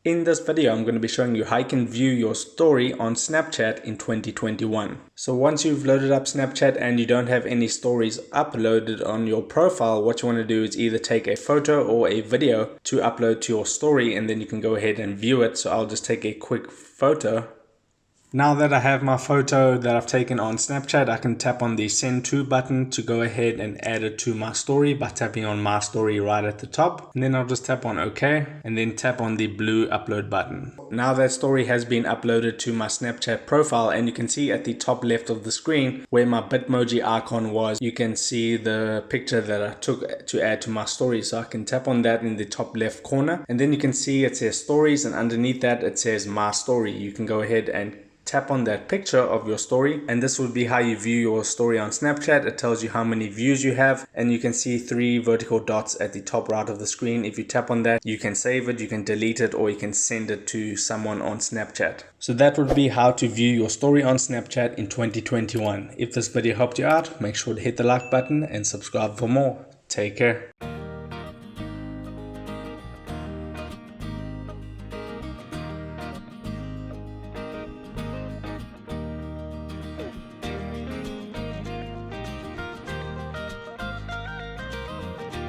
In this video, I'm going to be showing you how you can view your story on Snapchat in 2021. So once you've loaded up Snapchat and you don't have any stories uploaded on your profile, what you want to do is either take a photo or a video to upload to your story, and then you can go ahead and view it. So I'll just take a quick photo. Now that I have my photo that I've taken on Snapchat, I can tap on the send to button to go ahead and add it to my story by tapping on my story right at the top. And then I'll just tap on OK and then tap on the blue upload button. Now that story has been uploaded to my Snapchat profile, and you can see at the top left of the screen where my Bitmoji icon was, you can see the picture that I took to add to my story. So I can tap on that in the top left corner, and then you can see it says stories, and underneath that it says my story. You can go ahead and tap on that picture of your story, and this will be how you view your story on Snapchat. It tells you how many views you have, and you can see 3 vertical dots at the top right of the screen. If you tap on that, you can save it, you can delete it, or you can send it to someone on Snapchat. So that would be how to view your story on Snapchat in 2021. If this video helped you out, make sure to hit the like button and subscribe for more. Take care.